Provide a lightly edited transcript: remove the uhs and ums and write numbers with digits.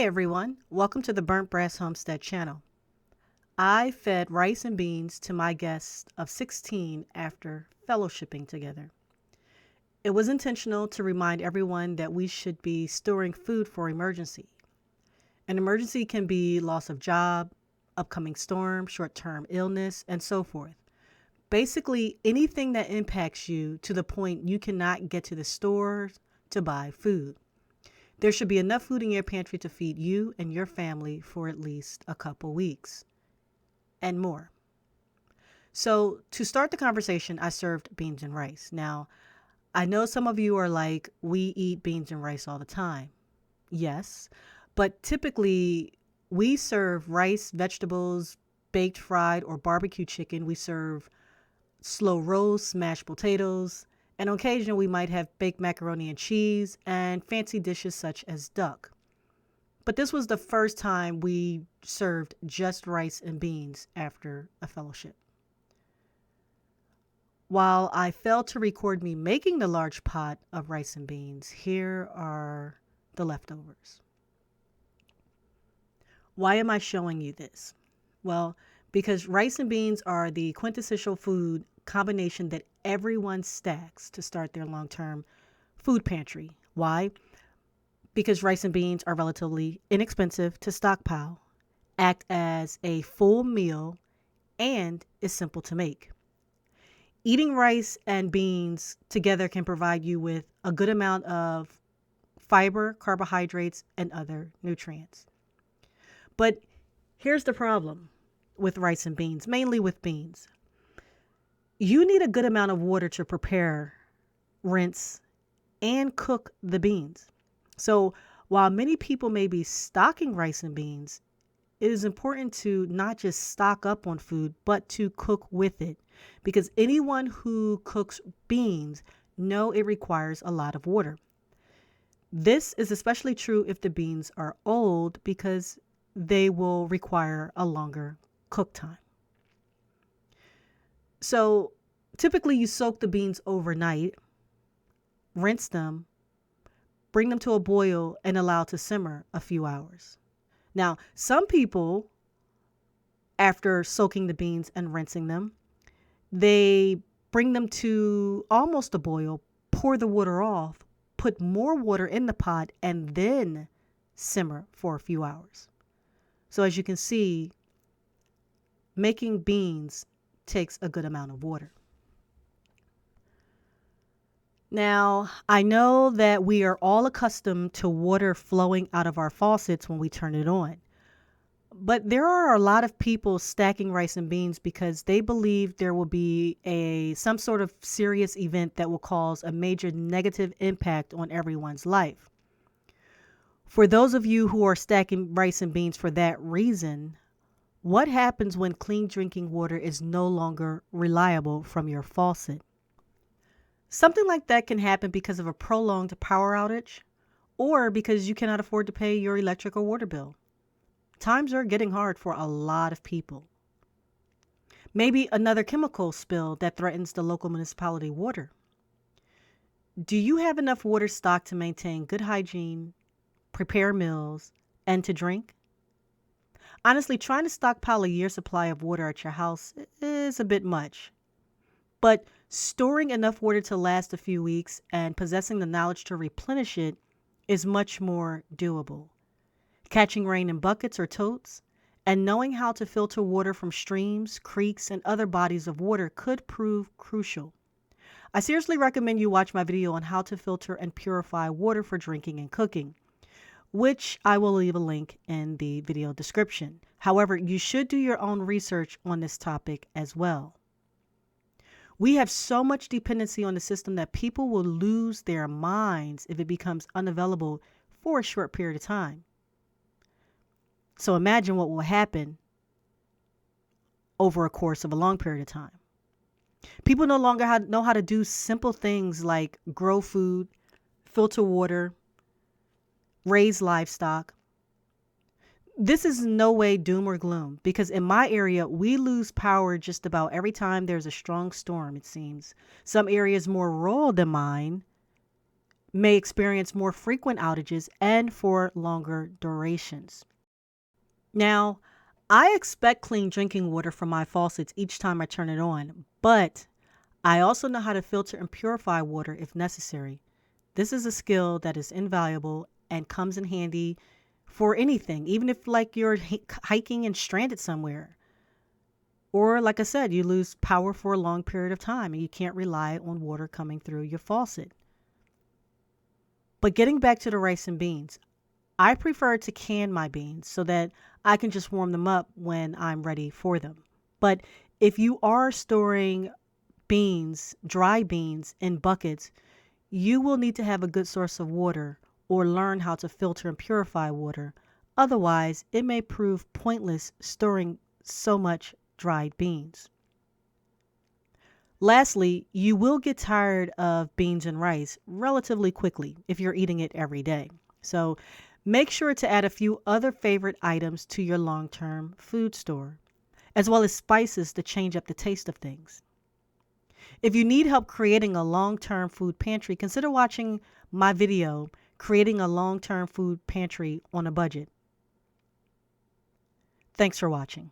Hey everyone, welcome to the Burnt Brass Homestead channel. I fed rice and beans to my guests of 16 after fellowshipping together. It was intentional to remind everyone that we should be storing food for emergency. An emergency can be loss of job, upcoming storm, short-term illness, and so forth. Basically, anything that impacts you to the point you cannot get to the stores to buy food. There should be enough food in your pantry to feed you and your family for at least a couple weeks and more. So, to start the conversation, I served beans and rice. Now, I know some of you are like, we eat beans and rice all the time. Yes, but typically we serve rice, vegetables, baked, fried, or barbecue chicken. We serve slow roast, mashed potatoes, and on occasion we might have baked macaroni and cheese and fancy dishes such as duck. But this was the first time we served just rice and beans after a fellowship. While I failed to record me making the large pot of rice and beans, here are the leftovers. Why am I showing you this? Well, because rice and beans are the quintessential food combination that everyone stacks to start their long-term food pantry. Why? Because rice and beans are relatively inexpensive to stockpile, act as a full meal, and is simple to make. Eating rice and beans together can provide you with a good amount of fiber, carbohydrates, and other nutrients. But here's the problem with rice and beans, mainly with beans. You need a good amount of water to prepare, rinse, and cook the beans. So while many people may be stocking rice and beans, it is important to not just stock up on food, but to cook with it. Because anyone who cooks beans know it requires a lot of water. This is especially true if the beans are old because they will require a longer cook time. So typically you soak the beans overnight, rinse them, bring them to a boil, and allow to simmer a few hours. Now, some people, after soaking the beans and rinsing them, they bring them to almost a boil, pour the water off, put more water in the pot, and then simmer for a few hours. So as you can see, making beans takes a good amount of water. Now, I know that we are all accustomed to water flowing out of our faucets when we turn it on. But there are a lot of people stacking rice and beans because they believe there will be some sort of serious event that will cause a major negative impact on everyone's life. For those of you who are stacking rice and beans for that reason, what happens when clean drinking water is no longer reliable from your faucet? Something like that can happen because of a prolonged power outage or because you cannot afford to pay your electric or water bill. Times are getting hard for a lot of people. Maybe another chemical spill that threatens the local municipality water. Do you have enough water stocked to maintain good hygiene, prepare meals, and to drink? Honestly, trying to stockpile a year's supply of water at your house is a bit much. But storing enough water to last a few weeks and possessing the knowledge to replenish it is much more doable. Catching rain in buckets or totes and knowing how to filter water from streams, creeks, and other bodies of water could prove crucial. I seriously recommend you watch my video on how to filter and purify water for drinking and cooking, which I will leave a link in the video description. However, you should do your own research on this topic as well. We have so much dependency on the system that people will lose their minds if it becomes unavailable for a short period of time. So imagine what will happen over a course of a long period of time. People no longer know how to do simple things like grow food, filter water, raise livestock. This is no way doom or gloom because in my area, we lose power just about every time there's a strong storm, it seems. Some areas more rural than mine, may experience more frequent outages and for longer durations. Now, I expect clean drinking water from my faucets each time I turn it on, but I also know how to filter and purify water if necessary. This is a skill that is invaluable and comes in handy for anything, even if like you're hiking and stranded somewhere. Or like I said, you lose power for a long period of time and you can't rely on water coming through your faucet. But getting back to the rice and beans, I prefer to can my beans so that I can just warm them up when I'm ready for them. But if you are storing beans, dry beans, in buckets, you will need to have a good source of water or learn how to filter and purify water. Otherwise, it may prove pointless storing so much dried beans. Lastly, you will get tired of beans and rice relatively quickly if you're eating it every day. So make sure to add a few other favorite items to your long term food store, as well as spices to change up the taste of things. If you need help creating a long term food pantry, consider watching my video, Creating a Long Term Food Pantry on a Budget. Thanks for watching.